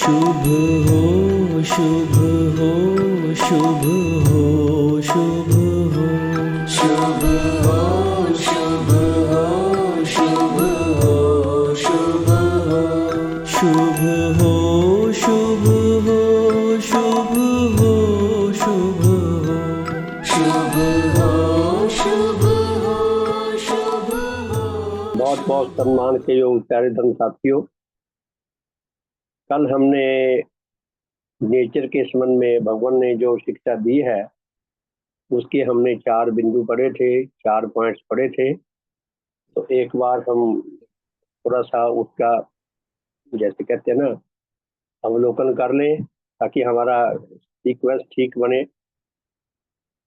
शुभ हो शुभ हो शुभ हो शुभ हो शुभ हो शुभ हो शुभ हो शुभ हो शुभ हो शुभ हो शुभ हो शुभ हो शुभ हो शुभ हो शुभ हो। बहुत बहुत सम्मान के योग प्यारे धर्म साथियों, कल हमने नेचर के संबंध में भगवान ने जो शिक्षा दी है उसके हमने 4 बिंदु पढ़े थे, 4 पॉइंट्स पढ़े थे। तो एक बार हम थोड़ा सा उसका जैसे कहते हैं ना अवलोकन कर लें ताकि हमारा सीक्वेंस ठीक बने।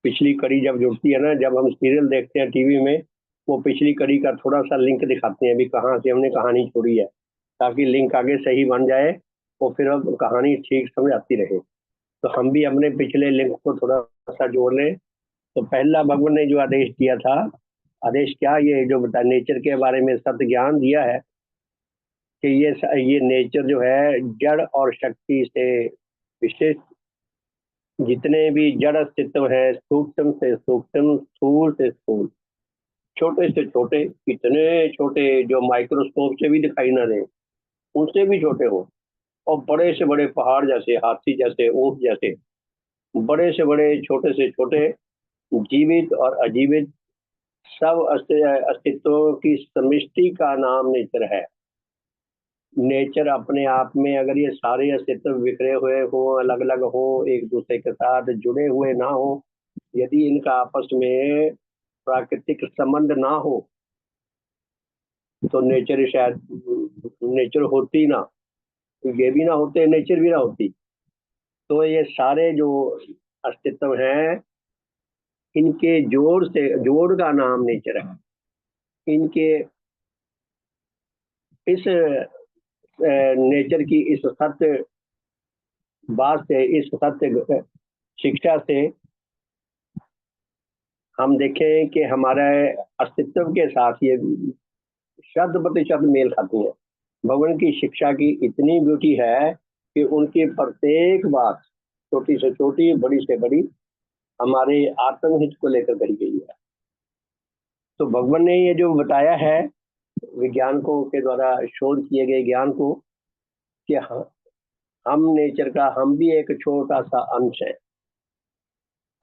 पिछली कड़ी जब जुड़ती है ना, जब हम सीरियल देखते हैं टीवी में, वो पिछली कड़ी का थोड़ा सा लिंक दिखाते हैं भी कहाँ से हमने कहानी छोड़ी है, ताकि लिंक आगे सही बन जाए और फिर अब कहानी ठीक समझ आती रहे। तो हम भी अपने पिछले लिंक को थोड़ा सा जोड़ लें। तो पहला भगवान ने जो आदेश दिया था, आदेश क्या, ये जो बता नेचर के बारे में सत्य ज्ञान दिया है कि ये नेचर जो है जड़ और शक्ति से विशेष, जितने भी जड़ अस्तित्व है, सूक्ष्म से सूक्ष्म, स्थूल से स्थूल, छोटे से छोटे, कितने छोटे जो माइक्रोस्कोप से भी दिखाई ना दे, उनसे भी छोटे हो, और बड़े से बड़े पहाड़ जैसे, हाथी जैसे, ऊंट जैसे, बड़े से बड़े, छोटे से छोटे, जीवित और अजीवित सब अस्तित्वों की समिष्टि का नाम नेचर है। नेचर अपने आप में अगर ये सारे अस्तित्व बिखरे हुए हो, अलग अलग हो, एक दूसरे के साथ जुड़े हुए ना हो, यदि इनका आपस में प्राकृतिक संबंध ना हो तो नेचर शायद नेचर होती ना, ये भी ना होते, नेचर भी ना होती। तो ये सारे जो अस्तित्व हैं, इनके जोड़ का नाम नेचर है। इनके इस नेचर की इस सत्य बात से, इस सत्य शिक्षा से हम देखें कि हमारे अस्तित्व के साथ ये 100% मेल खाती है। भगवान की शिक्षा की इतनी ब्यूटी है कि उनकी प्रत्येक बात, छोटी से छोटी, बड़ी से बड़ी, हमारे आत्महित को लेकर कही गई है। तो भगवान ने ये जो बताया है विज्ञानकों के द्वारा शोध किए गए ज्ञान को, कि हम नेचर का, हम भी एक छोटा सा अंश है,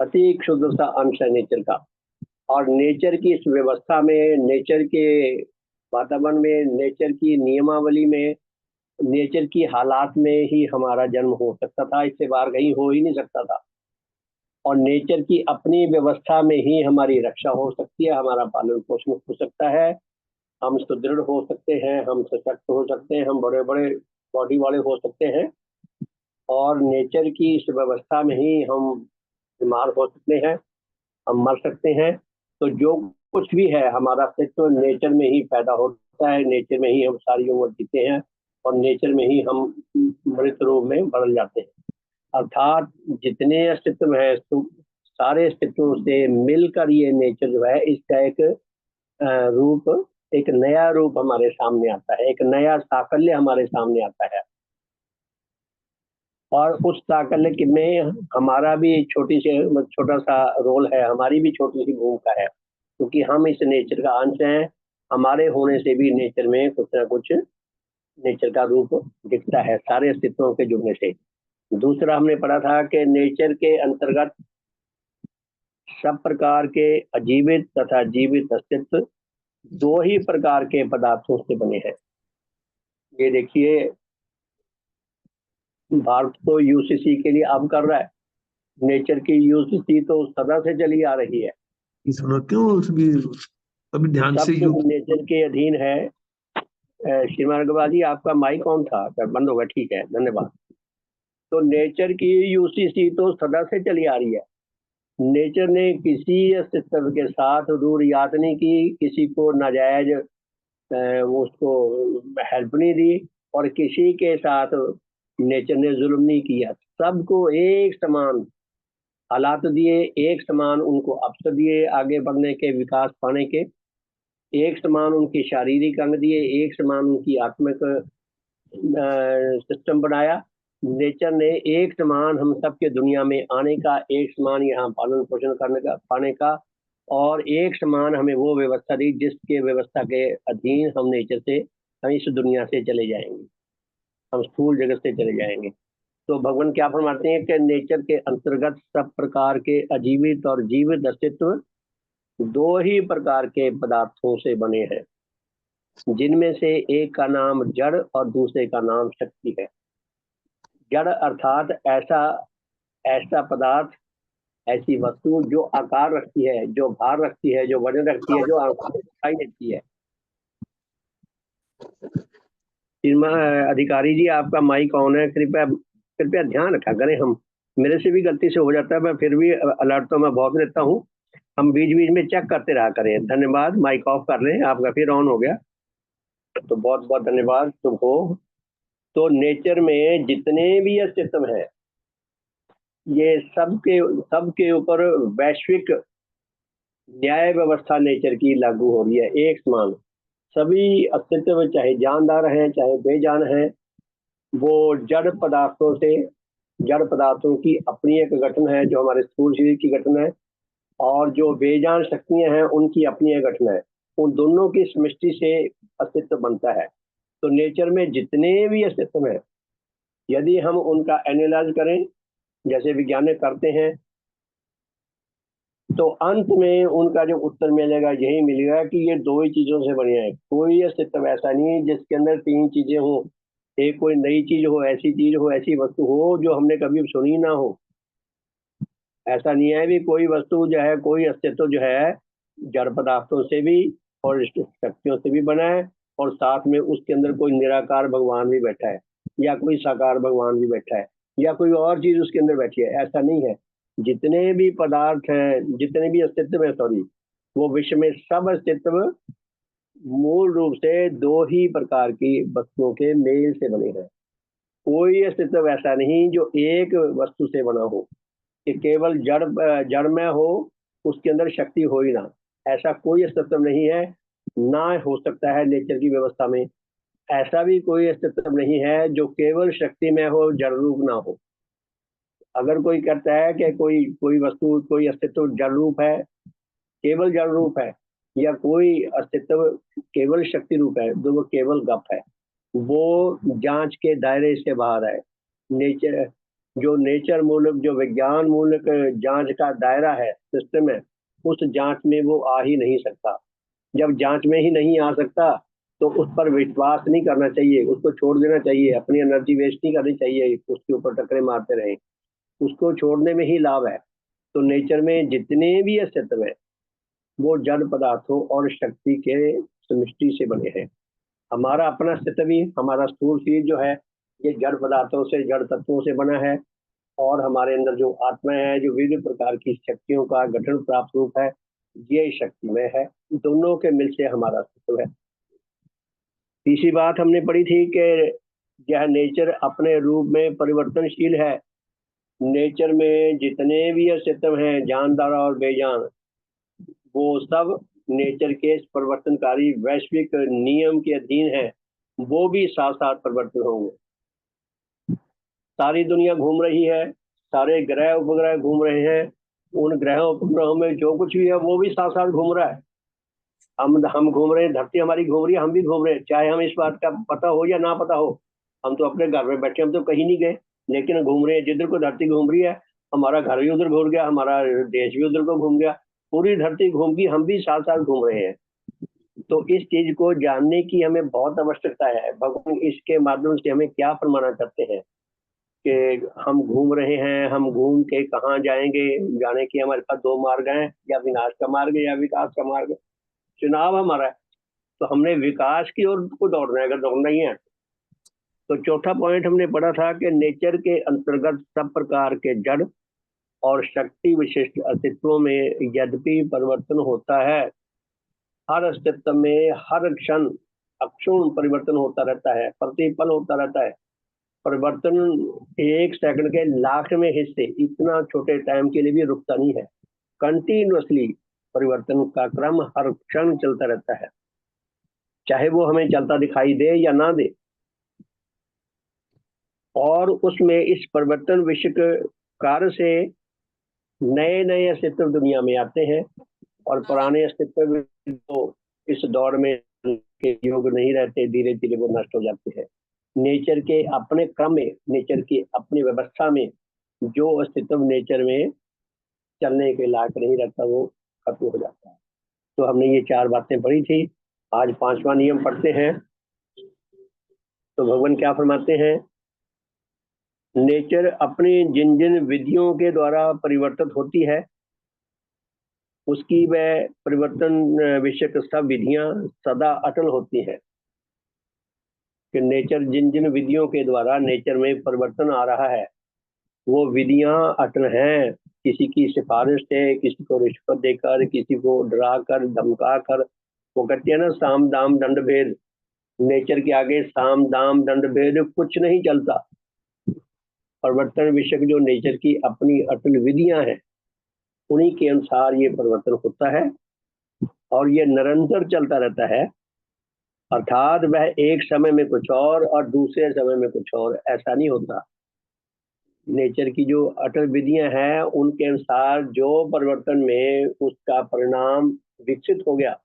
अति क्षुद्र सा अंश है नेचर का। और नेचर की इस व्यवस्था में, नेचर के वातावरण में, नेचर की नियमावली में, नेचर की हालात में ही हमारा जन्म हो सकता था, इससे बाहर कहीं हो ही नहीं सकता था। और नेचर की अपनी व्यवस्था में ही हमारी रक्षा हो सकती है, हमारा पालन पोषण हो सकता है, हम सुदृढ़ हो सकते हैं, हम सशक्त हो सकते हैं, हम बड़े बड़े बॉडी वाले हो सकते हैं। और नेचर की इस व्यवस्था में ही हम बीमार हो सकते हैं, हम मर सकते हैं। तो जो कुछ भी है हमारा अस्तित्व नेचर में ही पैदा होता है, नेचर में ही हम सारी उम्र जीते हैं, और नेचर में ही हम मृत रूप में बदल जाते हैं। अर्थात जितने अस्तित्व है, सारे अस्तित्वों से मिलकर ये नेचर जो है, इसका एक रूप, एक नया रूप हमारे सामने आता है, एक नया साकल्य हमारे सामने आता है। और उस साकल्य में हमारा भी छोटा सा रोल है, हमारी भी छोटी सी भूमिका है, क्योंकि हम इस नेचर का अंश हैं। हमारे होने से भी नेचर में कुछ ना कुछ नेचर का रूप दिखता है, सारे अस्तित्वों के जुड़ने से। दूसरा हमने पढ़ा था कि नेचर के अंतर्गत सब प्रकार के अजीवित तथा जीवित अस्तित्व 2 ही प्रकार के पदार्थों से बने हैं। ये देखिए, भारत तो यूसीसी के लिए अब कर रहा है, नेचर की यूसीसी तो सदा से चली आ रही है, क्यों अभी ध्यान सब से कुछ नेचर के अधीन है। श्रीमान अग्रवाल जी, आपका माइक ऑन था, बंद होगा, ठीक है, धन्यवाद। तो नेचर की यूसीसी तो सदा से चली आ रही है। नेचर ने किसी अस्तित्व के साथ दूरियात नहीं की, किसी को नाजायज उसको हेल्प नहीं दी, और किसी के साथ नेचर ने जुल्म नहीं किया। सबको एक समान हालात दिए, एक समान उनको अवसर दिए आगे बढ़ने के, विकास पाने के, एक समान उनकी शारीरिक अंग दिए, एक समान उनकी आत्मिक सिस्टम बनाया, नेचर ने एक समान हम सबके दुनिया में आने का, एक समान यहाँ पालन पोषण करने का, पाने का, और एक समान हमें वो व्यवस्था दी जिसके व्यवस्था के अधीन हम नेचर से, हम इस दुनिया से चले जाएंगे, हम स्थूल जगत से चले जाएंगे। तो भगवान क्या फरमाते हैं कि नेचर के अंतर्गत सब प्रकार के अजीवित और जीवित अस्तित्व दो ही प्रकार के पदार्थों से बने हैं, जिनमें से एक का नाम जड़ और दूसरे का नाम शक्ति है। जड़ अर्थात ऐसा ऐसा पदार्थ, ऐसी वस्तु जो आकार रखती है, जो भार रखती है, जो वजन रखती है, जो आंखों में दिखाई देती है। अधिकारी जी, आपका माइक ऑन है, कृपया कृपया ध्यान रखा करें। हम, मेरे से भी गलती से हो जाता है, मैं फिर भी अलर्ट तो मैं बहुत रहता हूँ, हम बीच बीच में चेक करते रहा करें। धन्यवाद। माइक ऑफ कर लें, आपका फिर ऑन हो गया, तो बहुत बहुत धन्यवाद तुमको। तो नेचर में जितने भी अस्तित्व है, ये सबके ऊपर वैश्विक न्याय व्यवस्था नेचर की लागू हो रही है, एक समान। सभी अस्तित्व, चाहे जानदार हैं चाहे बेजान हैं, वो जड़ पदार्थों की अपनी एक गठन है, जो हमारे स्थूल शरीर की गठन है, और जो बेजान शक्तियां हैं उनकी अपनी एक गठन है। उन दोनों की समष्टि से अस्तित्व बनता है। तो नेचर में जितने भी अस्तित्व हैं, यदि हम उनका एनालाइज करें, जैसे वैज्ञानिक करते हैं, तो अंत में उनका जो उत्तर मिलेगा यही मिलेगा कि ये दो ही चीजों से बने हैं। कोई अस्तित्व ऐसा नहीं है जिसके अंदर तीन चीजें हो, एक कोई नई चीज हो, ऐसी चीज हो, ऐसी वस्तु हो जो हमने कभी सुनी ना हो। ऐसा नहीं है भी कोई वस्तु जो है, कोई अस्तित्व जो है जड़ पदार्थों से भी और शक्तियों से भी बना है, और साथ में उसके अंदर कोई निराकार भगवान भी बैठा है, या कोई साकार भगवान भी बैठा है, या कोई और चीज उसके अंदर बैठी है। ऐसा नहीं है। जितने भी पदार्थ हैं, जितने भी अस्तित्व है, सॉरी, वो विश्व में सब अस्तित्व मूल रूप से दो ही प्रकार की वस्तुओं के मेल से बने हैं। कोई अस्तित्व ऐसा नहीं जो एक वस्तु से बना हो, कि केवल जड़ में हो, उसके अंदर शक्ति हो ही ना, ऐसा कोई अस्तित्व नहीं है, ना हो सकता है नेचर की व्यवस्था में। ऐसा भी कोई अस्तित्व नहीं है जो केवल शक्ति में हो, जड़ रूप ना हो। अगर कोई कहता है कि कोई कोई वस्तु, कोई अस्तित्व जड़ रूप है, केवल जड़ रूप है, या कोई अस्तित्व केवल शक्ति रूप है, तो वो केवल गप है, वो जांच के दायरे से बाहर है। नेचर, जो नेचर मूलक, जो विज्ञान मूलक जांच का दायरा है, सिस्टम है, उस जांच में वो आ ही नहीं सकता। जब जांच में ही नहीं आ सकता तो उस पर विश्वास नहीं करना चाहिए, उसको छोड़ देना चाहिए, अपनी एनर्जी वेस्ट नहीं करनी चाहिए, उसके ऊपर टकरे मारते रहे, उसको छोड़ने में ही लाभ है। तो नेचर में जितने भी अस्तित्व है वो जड़ पदार्थों और शक्ति के समष्टि से बने हैं। हमारा अपना अस्तित्व भी, हमारा स्थूल शरीर जो है, ये जड़ पदार्थों से, जड़ तत्वों से बना है, और हमारे अंदर जो आत्मा है, जो विभिन्न प्रकार की शक्तियों का गठन प्राप्त रूप है, ये शक्तिमय है। दोनों के मिल से हमारा अस्तित्व है। तीसरी बात हमने पढ़ी थी कि यह नेचर अपने रूप में परिवर्तनशील है। नेचर में जितने भी अस्तित्व हैं, जानदार और बेजान, वो सब नेचर के परिवर्तनकारी वैश्विक नियम के अधीन है, वो भी साथ साथ परिवर्तन होंगे। सारी दुनिया घूम रही है, सारे ग्रह उपग्रह घूम रहे हैं, उन ग्रहों उपग्रहों में जो कुछ भी है वो भी साथ साथ घूम रहा है। हम घूम रहे हैं, धरती हमारी घूम रही है, हम भी घूम रहे हैं, चाहे हम इस बात का पता हो या ना पता हो। हम तो अपने घर में बैठे, हम तो कहीं नहीं गए, लेकिन घूम रहे हैं। जिधर को धरती घूम रही है, हमारा घर भी उधर घूम गया, हमारा देश भी उधर को घूम गया, पूरी धरती घूम गई, हम भी साथ साथ घूम रहे हैं। तो इस चीज को जानने की हमें बहुत आवश्यकता है। भगवान इसके माध्यम से हमें क्या फरमाना चाहते हैं कि हम घूम रहे हैं, हम घूम के कहाँ जाएंगे, जाने की हमारे पास दो मार्ग हैं, या विनाश का मार्ग या विकास का मार्ग। चुनाव हमारा है, तो हमने विकास की ओर को दौड़ना है, अगर दौड़ना ही है। तो चौथा पॉइंट हमने पढ़ा था कि नेचर के अंतर्गत सब प्रकार के जड़ और शक्ति विशिष्ट अस्तित्वों में यद्यपि परिवर्तन होता है, हर अस्तित्व में हर क्षण अक्षुण परिवर्तन होता रहता है, प्रतिपल होता रहता है। परिवर्तन एक सेकंड के लाखवें हिस्से, इतना छोटे टाइम के लिए भी रुकता नहीं है। कंटिन्यूअसली परिवर्तन का क्रम हर क्षण चलता रहता है, चाहे वो हमें चलता दिखाई दे या ना दे। और उसमें इस परिवर्तन विषय कार्य से नए नए अस्तित्व दुनिया में आते हैं, और पुराने अस्तित्व भी तो इस दौर में के योग नहीं रहते, धीरे धीरे वो नष्ट हो जाते हैं। नेचर के अपने क्रम में, नेचर की अपनी व्यवस्था में जो अस्तित्व नेचर में चलने के लायक नहीं रहता वो खत्म हो जाता है। तो हमने ये 4 बातें पढ़ी थी। आज 5वां नियम पढ़ते हैं। तो भगवान क्या फरमाते हैं? नेचर अपनी जिन जिन विधियों के द्वारा परिवर्तित होती है, उसकी वह परिवर्तन विषयक सब विधियां सदा अटल होती हैं। कि नेचर जिन जिन विधियों के द्वारा नेचर में परिवर्तन आ रहा है, वो विधियां अटल हैं। किसी की सिफारिश से, किसी को रिश्वत देकर, किसी को डरा कर, धमका कर, वो कहते हैं ना साम दाम दंड भेद, नेचर के आगे साम दाम दंड भेद कुछ नहीं चलता। परिवर्तन विषयक जो नेचर की अपनी अटल विधियां हैं, उन्हीं के अनुसार ये परिवर्तन होता है और ये निरंतर चलता रहता है। अर्थात वह एक समय में कुछ और दूसरे समय में कुछ और, ऐसा नहीं होता। नेचर की जो अटल विधियां हैं, उनके अनुसार जो परिवर्तन में उसका परिणाम विकसित हो गया,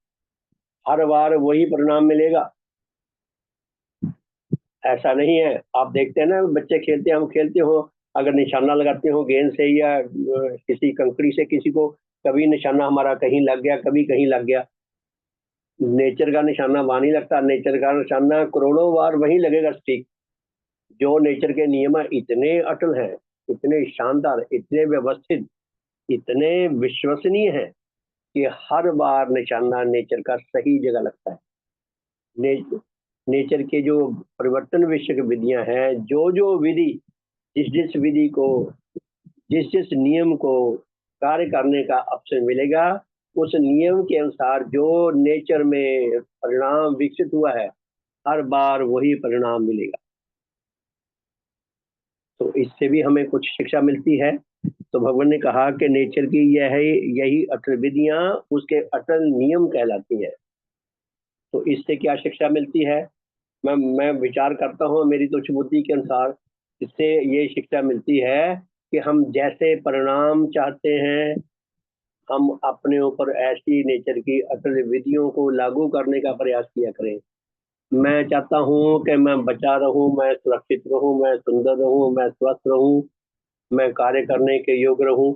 हर बार वही परिणाम मिलेगा, ऐसा नहीं है। आप देखते हैं ना, बच्चे खेलते हैं, हम खेलते हो, अगर निशाना लगाते हो गेंद से या किसी कंकड़ी से, किसी को कभी निशाना हमारा कहीं लग गया, कभी कहीं लग गया। नेचर का निशाना वहां नहीं लगता, नेचर का निशाना करोड़ों बार वहीं लगेगा स्टिक। जो नेचर के नियम इतने अटल हैं, इतने शानदार, इतने व्यवस्थित, इतने विश्वसनीय हैं कि हर बार निशाना नेचर का सही जगह लगता है। नेचर के जो परिवर्तन विषयक विधियां हैं, जो जो विधि जिस जिस विधि को, जिस जिस नियम को कार्य करने का अवसर मिलेगा, उस नियम के अनुसार जो नेचर में परिणाम विकसित हुआ है, हर बार वही परिणाम मिलेगा। तो इससे भी हमें कुछ शिक्षा मिलती है। तो भगवान ने कहा कि नेचर की यही अटल विधियां उसके अटल नियम कहलाती है। तो इससे क्या शिक्षा मिलती है? मैं विचार करता हूँ मेरी तुच्छ बुद्धि के अनुसार, इससे ये शिक्षा मिलती है कि हम जैसे परिणाम चाहते हैं, हम अपने ऊपर ऐसी नेचर की अटल विधियों को लागू करने का प्रयास किया करें। मैं चाहता हूँ कि मैं बचा रहूं, मैं सुरक्षित रहूं, मैं सुंदर रहूं, मैं स्वस्थ रहूं, मैं कार्य करने के योग्य रहूं,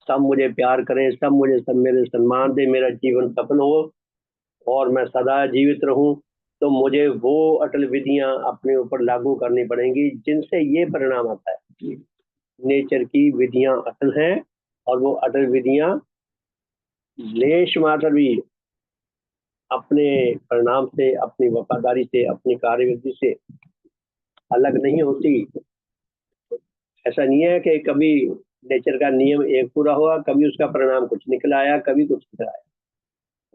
सब मुझे प्यार करें, सब मेरे सम्मान दे, मेरा जीवन सफल हो और मैं सदा जीवित रहूं। तो मुझे वो अटल विधियां अपने ऊपर लागू करनी पड़ेंगी जिनसे ये परिणाम आता है। नेचर की विधियां अटल हैं और वो अटल विधियां लेश मात्र भी अपने परिणाम से, अपनी वफादारी से, अपनी कार्यविधि से अलग नहीं होती। ऐसा नहीं है कि कभी नेचर का नियम एक पूरा हुआ, कभी उसका परिणाम कुछ निकल आया, कभी कुछ निकल आया।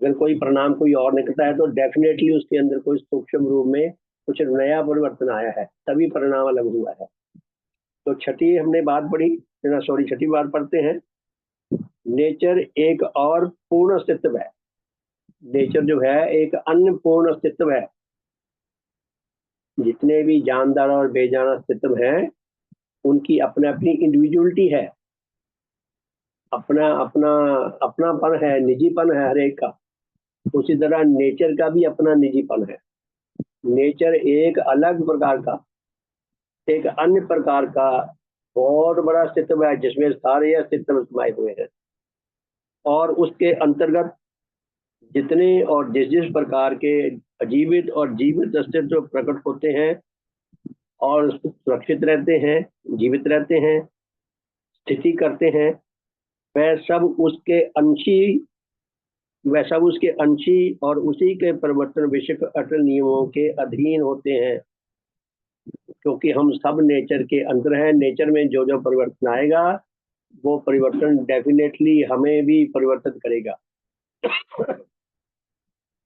अगर कोई परिणाम कोई और निकलता है तो डेफिनेटली उसके अंदर कोई सूक्ष्म रूप में कुछ नया परिवर्तन आया है, तभी परिणाम अलग हुआ है। तो छठी हमने बात पढ़ी, छठी बात पढ़ते हैं। नेचर एक और पूर्ण अस्तित्व है। नेचर जो है एक अन्य पूर्ण अस्तित्व है। जितने भी जानदार और बेजान अस्तित्व हैं, उनकी अपनी अपनी इंडिविजुअलिटी है, अपना अपना अपनापन है, निजीपन है हर एक का। उसी तरह नेचर का भी अपना निजीपन है। नेचर एक अलग प्रकार का, एक अन्य प्रकार का बहुत बड़ा अस्तित्व है, जिसमें सारे अस्तित्व समाये हुए हैं। और उसके अंतर्गत जितने और जिस जिस प्रकार के अजीवित और जीवित अस्तित्व प्रकट होते हैं और सुरक्षित रहते हैं, जीवित रहते हैं, स्थिति करते हैं, वह सब उसके अंशी और उसी के परिवर्तन विषयक अटल नियमों के अधीन होते हैं। क्योंकि हम सब नेचर के अंदर हैं। नेचर में जो जो परिवर्तन आएगा, वो परिवर्तन डेफिनेटली हमें भी परिवर्तित करेगा।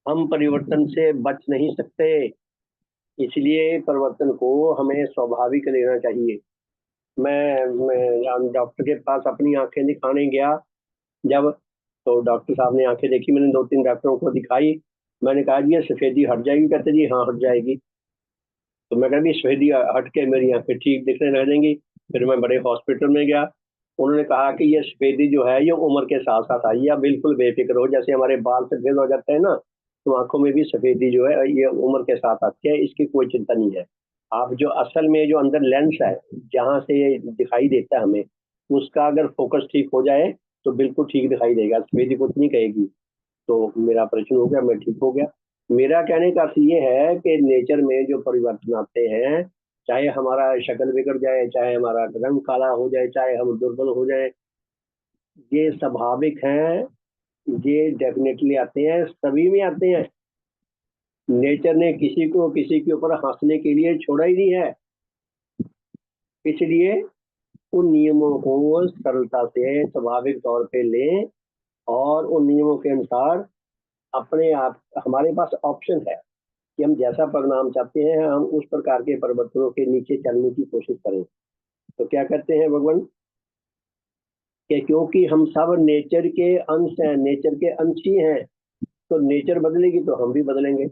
हम परिवर्तन से बच नहीं सकते, इसलिए परिवर्तन को हमें स्वाभाविक लेना चाहिए। मैं डॉक्टर के पास अपनी आंखें दिखाने गया जब, तो डॉक्टर साहब ने आंखें देखी, मैंने 2-3 डॉक्टरों को दिखाई। मैंने कहा जी ये सफेदी हट जाएगी? कहते जी हाँ हट जाएगी। तो मैं कहा भी सफेदी हट के मेरी आंखें ठीक दिखने लग जाएंगी। फिर मैं बड़े हॉस्पिटल में गया, उन्होंने कहा कि ये सफेदी जो है ये उम्र के साथ साथ आई है, आप बिल्कुल बेफिक्र हो, जैसे हमारे बाल सफेद हो जाते हैं ना, तो आंखों में भी सफेदी जो है ये उम्र के साथ आती है, इसकी कोई चिंता नहीं है। आप जो असल में जो अंदर लेंस है जहाँ से ये दिखाई देता है हमें, उसका अगर फोकस ठीक हो जाए तो बिल्कुल ठीक दिखाई देगा, सफेदी कुछ नहीं कहेगी। तो मेरा ऑपरेशन हो गया, मैं ठीक हो गया। मेरा कहने का अर्थ ये है कि नेचर में जो परिवर्तन आते हैं, चाहे हमारा शक्ल बिगड़ जाए, चाहे हमारा रंग काला हो जाए, चाहे हम दुर्बल हो जाए, ये स्वाभाविक हैं, ये डेफिनेटली आते हैं, सभी में आते हैं। नेचर ने किसी को किसी के ऊपर हंसने के लिए छोड़ा ही नहीं है, इसलिए उन नियमों को सरलता से स्वाभाविक तौर पे लें और उन नियमों के अनुसार अपने आप, हमारे पास ऑप्शन है कि हम जैसा परिणाम चाहते हैं हम उस प्रकार के परिवर्तनों के नीचे चलने की कोशिश करें। तो क्या करते हैं भगवान कि क्योंकि हम सब नेचर के अंश हैं, नेचर के अंश ही हैं, तो नेचर बदलेगी तो हम भी बदलेंगे।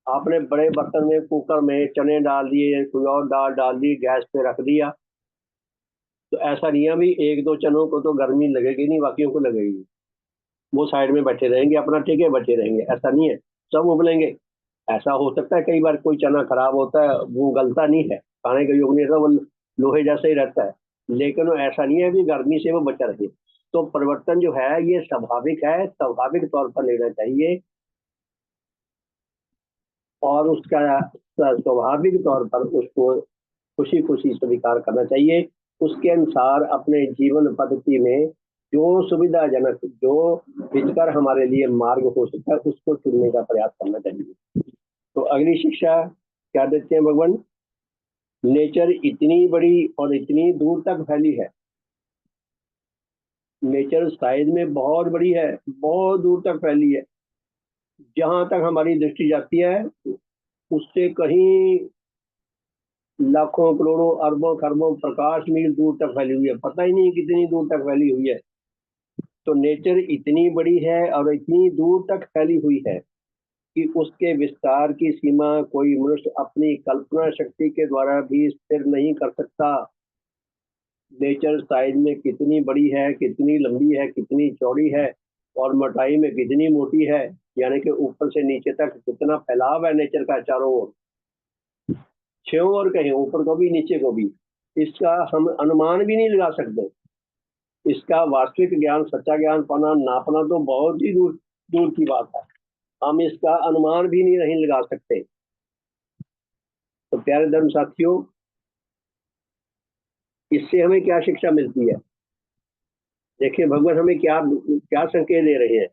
आपने बड़े बर्तन में, कुकर में चने डाल दिए, कोई और दाल डाल दी, गैस पे रख दिया, तो ऐसा नहीं है भी एक दो चनों को तो गर्मी लगेगी नहीं, बाकियों को लगेगी, वो साइड में बैठे रहेंगे, अपना टिके बैठे रहेंगे, ऐसा नहीं है, सब उबलेंगे। ऐसा हो सकता है कई बार कोई चना खराब होता है, वो गलता नहीं है, खाने का योग नहीं रहता, वो लोहे जैसा ही रहता है, लेकिन वो ऐसा नहीं है कि गर्मी से वो बचा रहे। तो परिवर्तन जो है ये स्वाभाविक है, स्वाभाविक तौर पर लेना चाहिए और उसका स्वाभाविक तौर पर उसको खुशी खुशी स्वीकार करना चाहिए। उसके अनुसार अपने जीवन पद्धति में जो सुविधाजनक, जो हितकर हमारे लिए मार्ग हो सकता है उसको चुनने का प्रयास करना चाहिए। तो अगली शिक्षा क्या देते हैं भगवान? नेचर इतनी बड़ी और इतनी दूर तक फैली है, नेचर साइज में बहुत बड़ी है, बहुत दूर तक फैली है, जहां तक हमारी दृष्टि जाती है उससे कहीं लाखों करोड़ों अरबों खरबों प्रकाश मील दूर तक फैली हुई है, पता ही नहीं कितनी दूर तक फैली हुई है। तो नेचर इतनी बड़ी है और इतनी दूर तक फैली हुई है कि उसके विस्तार की सीमा कोई मनुष्य अपनी कल्पना शक्ति के द्वारा भी स्थिर नहीं कर सकता। नेचर साइज में कितनी बड़ी है, कितनी लंबी है, कितनी चौड़ी है और मोटाई में कितनी मोटी है, यानी कि ऊपर से नीचे तक कितना फैलाव है नेचर का चारों ओर, छयों ओर कहीं, ऊपर को भी नीचे को भी, इसका हम अनुमान भी नहीं लगा सकते। इसका वास्तविक ज्ञान, सच्चा ज्ञान पाना, नापना तो बहुत ही दूर दूर की बात है, हम इसका अनुमान भी नहीं लगा सकते। तो प्यारे धर्म साथियों, इससे हमें क्या शिक्षा मिलती है? देखिए भगवान हमें क्या क्या संकेत दे रहे हैं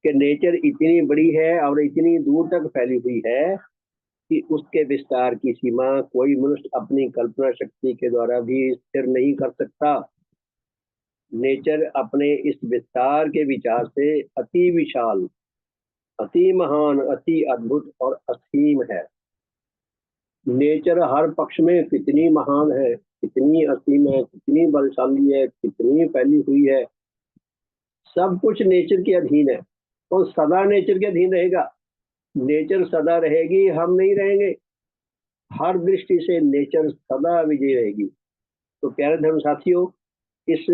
कि नेचर इतनी बड़ी है और इतनी दूर तक फैली हुई है कि उसके विस्तार की सीमा कोई मनुष्य अपनी कल्पना शक्ति के द्वारा भी स्थिर नहीं कर सकता। नेचर अपने इस विस्तार के विचार से अति विशाल, अति महान, अति अद्भुत और असीम है। नेचर हर पक्ष में कितनी महान है, कितनी असीम है, कितनी बलशाली है, कितनी फैली हुई है, सब कुछ नेचर के अधीन है और सदा नेचर के अधीन रहेगा। नेचर सदा रहेगी, हम नहीं रहेंगे। हर दृष्टि से नेचर सदा विजयी रहेगी। तो प्यारे धर्म साथियों, इस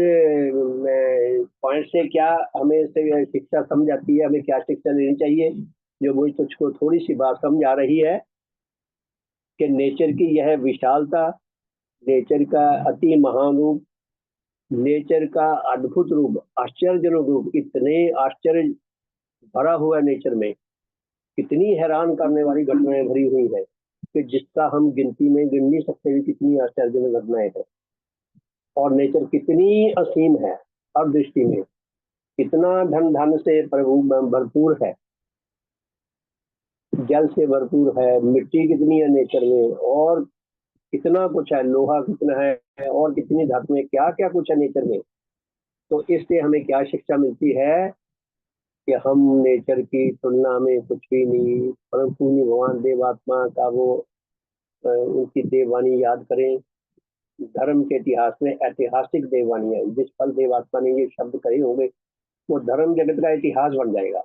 पॉइंट से क्या हमें से शिक्षा समझ आती है, हमें क्या शिक्षा लेनी चाहिए? जो मुझे तुझको थोड़ी सी बात समझ आ रही है कि नेचर की यह विशालता, नेचर का अति महान रूप, नेचर का अद्भुत रूप, आश्चर्यजनक रूप, इतने आश्चर्य भरा हुआ नेचर में, कितनी हैरान करने वाली घटनाएं भरी हुई है कि जिसका हम गिनती में गिन नहीं सकते, कितनी आश्चर्यजनक घटनाएं हैं। और नेचर कितनी असीम है, हर दृष्टि में कितना धन से प्रभु भरपूर है, जल से भरपूर है, मिट्टी कितनी है नेचर में, और कितना कुछ है, लोहा कितना है, और कितनी धातुएं, क्या क्या कुछ है नेचर में। तो इससे हमें क्या शिक्षा मिलती है कि हम नेचर की तुलना में कुछ भी नहीं। परम पूज्य भगवान देवात्मा का वो उनकी देववाणी याद करें। धर्म के इतिहास में ऐतिहासिक देववाणी है, जिस पल देवात्मा ने ये शब्द कहे होंगे वो धर्म जगत का इतिहास बन जाएगा।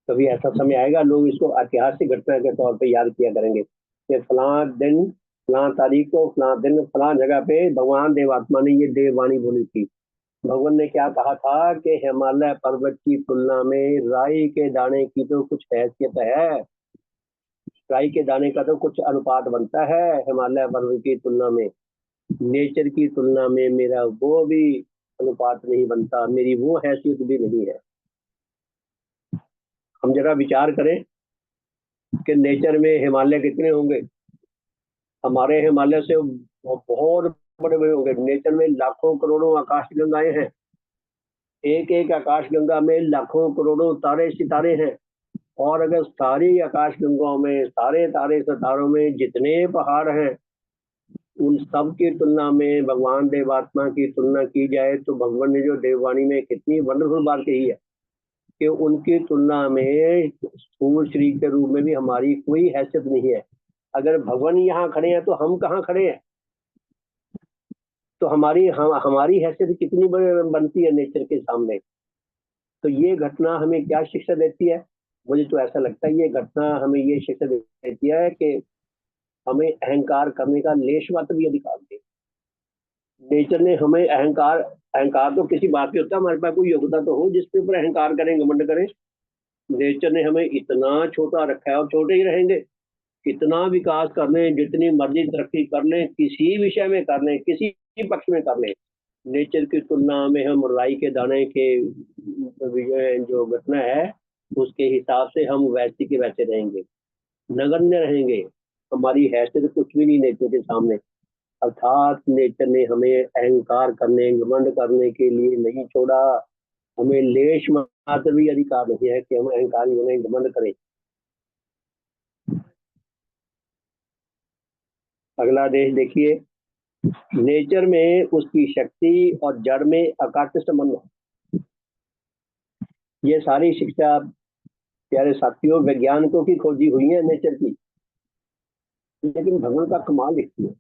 कभी ऐसा समय आएगा लोग इसको ऐतिहासिक घटना के तौर पे याद किया करेंगे। कि फलां तारीख को फलां दिन फलां जगह पे भगवान देवात्मा ने ये देववाणी बोली थी। भगवान ने क्या कहा था कि हिमालय पर्वत की तुलना में राई के दाने की तो कुछ हैसियत है, राई के दाने का तो कुछ अनुपात बनता है हिमालय पर्वत की तुलना में, नेचर की तुलना में मेरा वो भी अनुपात नहीं बनता, मेरी वो हैसियत भी नहीं है। हम जरा विचार करें कि नेचर में हिमालय कितने होंगे, हमारे हिमालय से बहुत बड़े बड़े होंगे। नेचर में लाखों करोड़ों आकाश गंगाएं हैं, एक एक आकाश गंगा में लाखों करोड़ों तारे सितारे हैं, और अगर सारी आकाश गंगाओं में सारे तारे सितारों में जितने पहाड़ हैं उन सब की तुलना में भगवान देवात्मा की तुलना की जाए तो भगवान ने जो देववाणी में कितनी वंडरफुल बात कही है कि उनकी तुलना में सूर्य श्री के रूप में भी हमारी कोई हैसियत नहीं है। अगर भगवान यहाँ खड़े हैं तो हम कहाँ खड़े हैं, तो हमारी हैसियत कितनी बनती है नेचर के सामने। तो ये घटना हमें क्या शिक्षा देती है, मुझे तो ऐसा लगता है ये घटना हमें ये शिक्षा देती है कि हमें अहंकार करने का लेश मात्र भी अधिकार दे। नेचर ने हमें अहंकार तो किसी बात पे होता है, हमारे पास कोई योग्यता तो हो जिसके ऊपर अहंकार करें, घमंड करें। नेचर ने हमें इतना छोटा रखा है और छोटे ही रहेंगे। कितना विकास कर लें, जितनी मर्जी तरक्की कर लें, किसी विषय में कर लें, किसी पक्ष में कर लें, नेचर की तुलना में हम राई के दाने के जो घटना है उसके हिसाब से हम वैसे के वैसे रहेंगे, नगण्य रहेंगे, हमारी हैसियत कुछ भी नहीं नेचर के सामने। अर्थात नेचर ने हमें अहंकार करने, घमंड करने के लिए नहीं छोड़ा, हमें लेश मात्र भी अधिकार नहीं है कि हम अहंकारी बने, घमंड करें। अगला देश देखिए, नेचर में उसकी शक्ति और जड़ में अकाट्य संबंध है। ये सारी शिक्षा प्यारे साथियों वैज्ञानिकों की खोजी हुई है नेचर की, लेकिन भगवान का कमाल देखती है।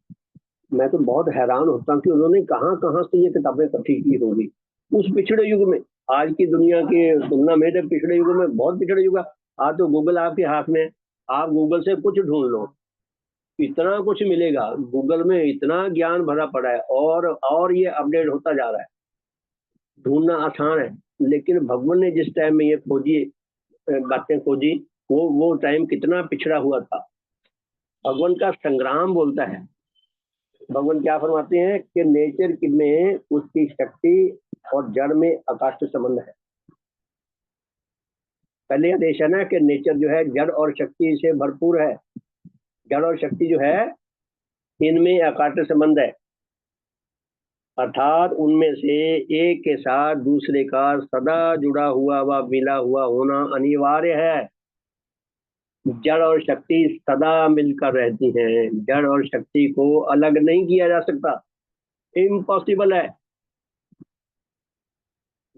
मैं तो बहुत हैरान होता हूँ कि उन्होंने कहाँ कहाँ से ये किताबें इकट्ठी की होंगी उस पिछड़े युग में। आज की दुनिया की तुलना में तो पिछड़े युग में बहुत पिछड़े युग है। आज तो गूगल आपके हाथ में, आप गूगल से कुछ ढूंढ लो, इतना कुछ मिलेगा, गूगल में इतना ज्ञान भरा पड़ा है और ये अपडेट होता जा रहा है, ढूंढना आसान है। लेकिन भगवान ने जिस टाइम में ये बातें खोजी वो टाइम कितना पिछड़ा हुआ था। भगवान का संग्राम बोलता है, भगवान क्या फरमाते हैं कि नेचर में उसकी शक्ति और जड़ में अकाट्य संबंध है। पहले आदेश है ना कि नेचर जो है जड़ और शक्ति से भरपूर है, जड़ और शक्ति जो है इनमें अकाट्य संबंध है, अर्थात उनमें से एक के साथ दूसरे का सदा जुड़ा हुआ व मिला हुआ होना अनिवार्य है। जड़ और शक्ति सदा मिलकर रहती हैं, जड़ और शक्ति को अलग नहीं किया जा सकता, इम्पॉसिबल है।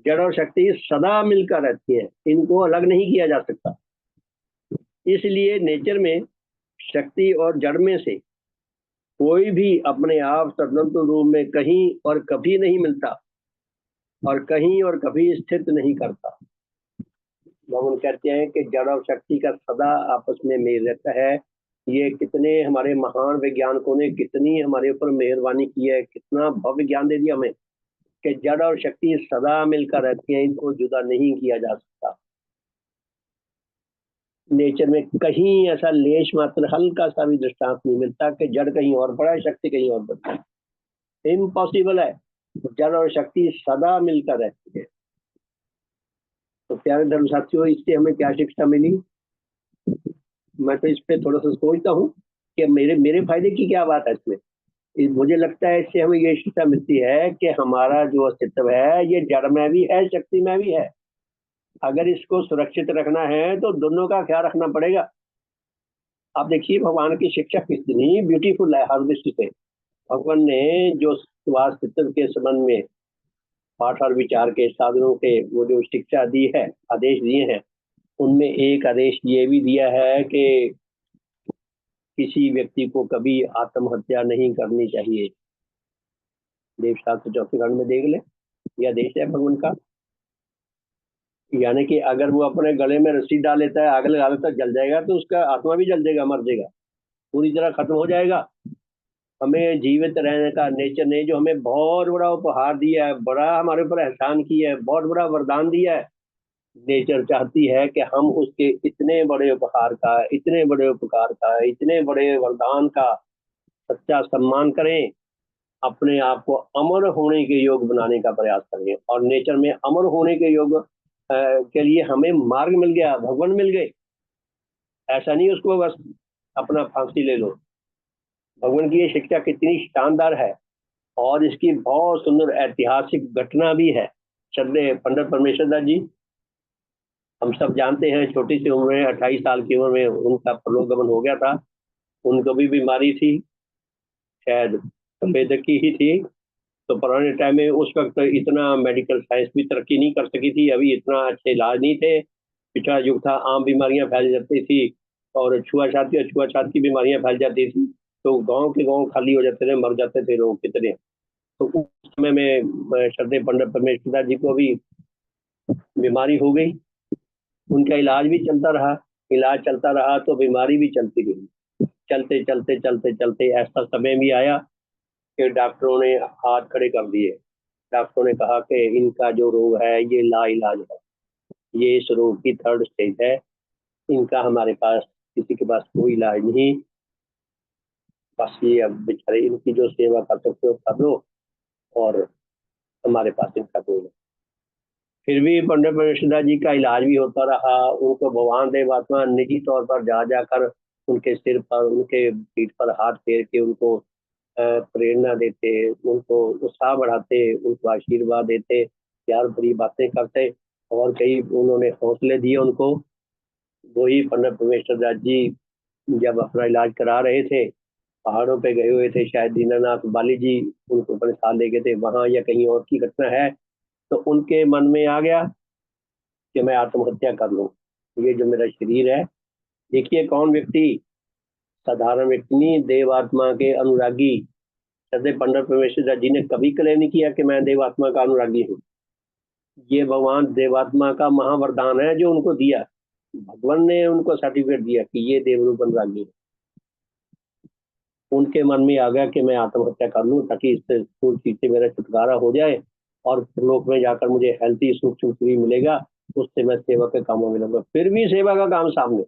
जड़ और शक्ति सदा मिलकर रहती है, इनको अलग नहीं किया जा सकता। इसलिए नेचर में शक्ति और जड़ में से कोई भी अपने आप स्वतंत्र रूप में कहीं और कभी नहीं मिलता और कहीं और कभी स्थित नहीं करता। भगवान कहते हैं कि जड़ और शक्ति का सदा आपस में मेल रहता है। ये कितने हमारे महान वैज्ञानिकों ने कितनी हमारे ऊपर मेहरबानी की है, कितना भव्य ज्ञान दे दिया हमें कि जड़ और शक्ति सदा मिलकर रहती हैं, इनको जुदा नहीं किया जा सकता। नेचर में कहीं ऐसा लेश मात्र हल्का सा भी दृष्टांत नहीं मिलता कि जड़ कहीं और पड़ा है, शक्ति कहीं और पड़ा है, इम्पॉसिबल है। जड़ और शक्ति सदा मिलकर रहती है। तो प्यारे धर्म साथियों, इससे हमें क्या शिक्षा मिली? मैं तो इस पे थोड़ा सा सोचता हूँ कि मेरे फायदे की क्या बात है इसमें। मुझे लगता है इससे हमें ये शिक्षा मिलती है कि हमारा जो अस्तित्व है ये जड़ में भी है, शक्ति में भी है। अगर इसको सुरक्षित रखना है तो दोनों का ख्याल रखना पड़ेगा। आप देखिए भगवान की शिक्षा कितनी ब्यूटीफुल है हर दृष्टि से। भगवान ने जो अस्तित्व के संबंध में पाठ और विचार के साधनों के वो जो शिक्षा दी है, आदेश दिए हैं, उनमें एक आदेश ये भी दिया है कि किसी व्यक्ति को कभी आत्महत्या नहीं करनी चाहिए। देवशास्त्र चौथे खंड में देख ले, यह आदेश है भगवान का। यानी कि अगर वो अपने गले में रस्सी डाल लेता है, आग लगा लेता है, जल जाएगा तो उसका आत्मा भी जल जाएगा, मर जाएगा। पूरी तरह खत्म हो जाएगा। हमें जीवित रहने का नेचर ने जो हमें बहुत बड़ा उपहार दिया है, बड़ा हमारे ऊपर एहसान किया है, बहुत बड़ा वरदान दिया है, नेचर चाहती है कि हम उसके इतने बड़े उपहार का, इतने बड़े उपकार का, इतने बड़े वरदान का सच्चा सम्मान करें, अपने आप को अमर होने के योग बनाने का प्रयास करें। और नेचर में अमर होने के योग के लिए हमें मार्ग मिल गया, भगवान मिल गए। ऐसा नहीं उसको बस अपना फांसी ले लो। भगवान की ये शिक्षा कितनी शानदार है और इसकी बहुत सुंदर ऐतिहासिक घटना भी है। श्रद्धेय पंडित परमेश्वर दास जी, हम सब जानते हैं, छोटी सी उम्र में 28 साल की उम्र में उनका परलोक गमन हो गया था। उनको भी बीमारी थी, शायद संवेदक की ही थी। तो पुराने टाइम में उस वक्त इतना मेडिकल साइंस भी तरक्की नहीं कर सकी थी, अभी इतना अच्छे इलाज नहीं थे। पिछड़ा युग था, आम बीमारियां फैल जाती थी और छुआछात की बीमारियां फैल जाती थी, तो गांव के गांव खाली हो जाते थे, मर जाते थे लोग कितने। तो उस समय में श्रद्धेय पंडित परमेश्वर जी को भी बीमारी हो गई। उनका इलाज भी चलता रहा, इलाज चलता रहा तो बीमारी भी चलती रही। चलते चलते चलते चलते ऐसा समय भी आया कि डॉक्टरों ने हाथ खड़े कर दिए। डॉक्टरों ने कहा कि इनका जो रोग है ये लाइलाज है, ये इस रोग की 3rd स्टेज है, इनका हमारे पास किसी के पास कोई इलाज नहीं, बस ये अब बेचारे इनकी जो सेवा कर सकते हो कर लो और हमारे पास इनका कोई नहीं। फिर भी पंडित परमेश्वर जी का इलाज भी होता रहा। उनको भगवान देवात्मा निजी तौर पर जा जाकर उनके सिर पर, उनके पीठ पर हाथ फेर के उनको प्रेरणा देते, उनको उत्साह बढ़ाते, उनको आशीर्वाद देते, प्यार भरी बातें करते और कई उन्होंने हौसले दिए उनको। वही पंडित परमेश्वर दास जी जब अपना इलाज करा रहे थे, पहाड़ों पे गए हुए थे, शायद दीनानाथ बाली जी उनको अपने साथ ले गए थे, वहां या कहीं और की घटना है, तो उनके मन में आ गया कि मैं आत्महत्या कर लूं, ये जो मेरा शरीर है। देखिए कौन व्यक्ति, साधारण व्यक्ति नहीं, देवात्मा के अनुरागी सदैव पंडित परमेश्वर जी ने कभी क्लेम नहीं किया कि मैं देवात्मा का अनुरागी हूँ। ये भगवान देवात्मा का महावरदान है जो उनको दिया, भगवान ने उनको सर्टिफिकेट दिया कि ये देवरूप अनुरागी है। उनके मन में आ गया कि मैं आत्महत्या कर लूं ताकि इससे स्थूल चीज से मेरा छुटकारा हो जाए और लोक में जाकर मुझे हेल्थी सूक्ष्म शरीर मिलेगा, उससे मैं सेवा के कामों में लगूंगा। फिर भी सेवा का काम सामने।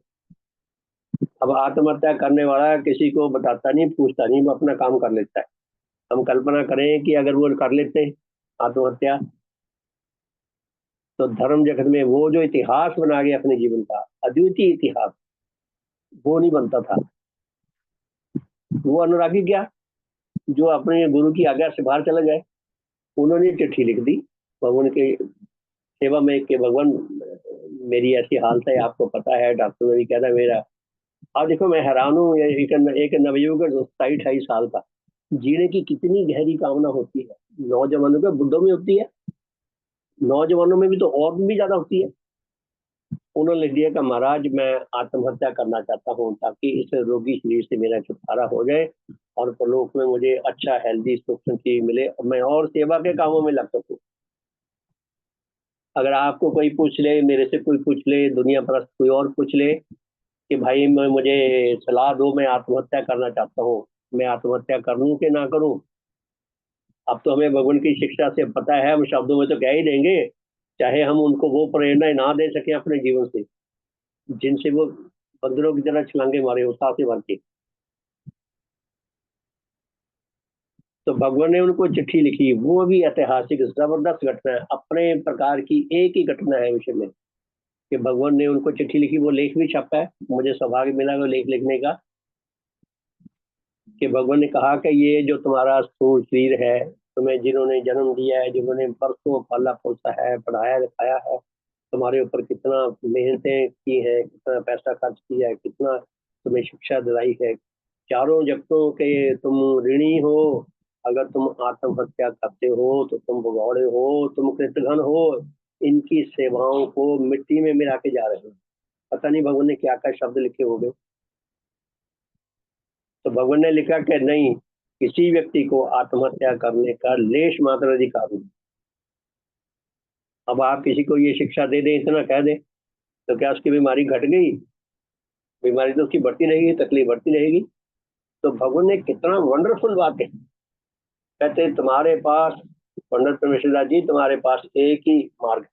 अब आत्महत्या करने वाला किसी को बताता नहीं, पूछता नहीं, वो अपना काम कर लेता है। हम कल्पना करें कि अगर वो कर लेते आत्महत्या, तो धर्म जगत में वो जो इतिहास बना गया अपने जीवन का, अद्वितीय इतिहास, वो नहीं बनता था। वो अनुरागी क्या, जो अपने गुरु की आज्ञा से बाहर चला जाए। उन्होंने चिट्ठी लिख दी भगवान के सेवा में कि भगवान मेरी ऐसी हालत है, आपको पता है, डॉक्टर ने भी कहना मेरा। अब देखो मैं हैरान हूँ, एक नवयुवक 27-28 साल का, जीने की कितनी गहरी कामना होती है। नौजवानों के, बुढ़ों में होती है, नौजवानों में भी तो और भी ज्यादा होती है। उन्होंने लिख दिया कि महाराज मैं आत्महत्या करना चाहता हूँ ताकि इस रोगी शरीर से मेरा छुटकारा हो जाए और परलोक में मुझे अच्छा हेल्दी सूक्ष्म चीज मिले और मैं और सेवा के कामों में लग सकूँ। अगर आपको कोई पूछ ले, मेरे से कोई पूछ ले, दुनिया परस्त कोई और पूछ ले कि भाई मैं, मुझे सलाह दो, मैं आत्महत्या करना चाहता हूँ, मैं आत्महत्या करूँ कि ना करूँ। अब तो हमें भगवान की शिक्षा से पता है, हम शब्दों में तो कह ही देंगे, चाहे हम उनको वो प्रेरणा ना दे सके अपने जीवन से जिनसे वो बंदरों की तरह छलांगे मारे उत्साह से भर के। तो भगवान ने उनको चिट्ठी लिखी, वो भी ऐतिहासिक जबरदस्त घटना है, अपने प्रकार की एक ही घटना है विषय में कि भगवान ने उनको चिट्ठी लिखी। वो लेख भी छपा है, मुझे सौभाग्य मिला वो लेख लिखने का, कि भगवान ने कहा कि ये जो तुम्हारा स्थूल शरीर है, तुम्हें जिन्होंने जन्म दिया है, जिन्होंने परसों पाला पोसा है, पढ़ाया लिखाया है, तुम्हारे ऊपर कितना मेहनतें की है, कितना पैसा खर्च किया है, कितना तुम्हें शिक्षा दिलाई है, चारों जगतों के तुम ऋणी हो। अगर तुम आत्महत्या करते हो तो तुम भगौड़े हो, तुम कृतघ्न हो, इनकी सेवाओं को मिट्टी में मिला के जा रहे हो। पता नहीं भगवान ने क्या क्या शब्द लिखे होंगे। तो भगवान ने लिखा कि नहीं, किसी व्यक्ति को आत्महत्या करने का लेश मात्र अधिकार नहीं। अब आप किसी को ये शिक्षा दे दें, इतना कह दें, तो क्या उसकी बीमारी घट गई? बीमारी तो उसकी बढ़ती रहेगी, तकलीफ बढ़ती रहेगी। तो भगवान ने कितना वंडरफुल बात है, कहते तुम्हारे पास पंडित परमेश्वर दास जी तुम्हारे पास एक ही मार्ग।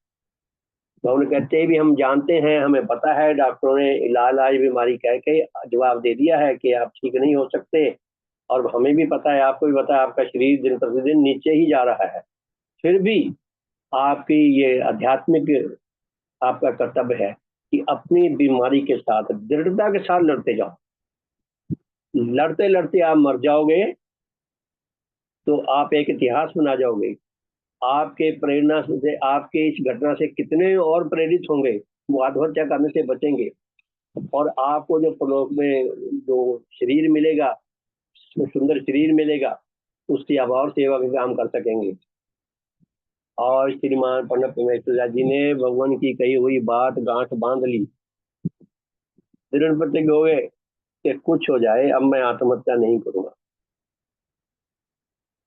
भगवान कहते भी हम जानते हैं, हमें पता है, डॉक्टरों ने इलाज बीमारी कह के जवाब दे दिया है कि आप ठीक नहीं हो सकते, और हमें भी पता है, आपको भी पता है, आपका शरीर दिन प्रतिदिन नीचे ही जा रहा है। फिर भी आपकी ये आध्यात्मिक आपका कर्तव्य है कि अपनी बीमारी के साथ दृढ़ता के साथ लड़ते जाओ। लड़ते लड़ते आप मर जाओगे तो आप एक इतिहास बना जाओगे। आपके प्रेरणा से, आपके इस घटना से कितने और प्रेरित होंगे, वो आत्महत्या करने से बचेंगे, और आपको जो परलोक में जो शरीर मिलेगा, सुंदर शरीर मिलेगा, उसकी आप और सेवा के काम कर सकेंगे। और श्रीमान पंडित परमेश्वर जी ने भगवान की कही हुई बात गांठ बांध ली, दृढ़ प्रतिज्ञ हो गए कि कुछ हो जाए अब मैं आत्महत्या नहीं करूंगा,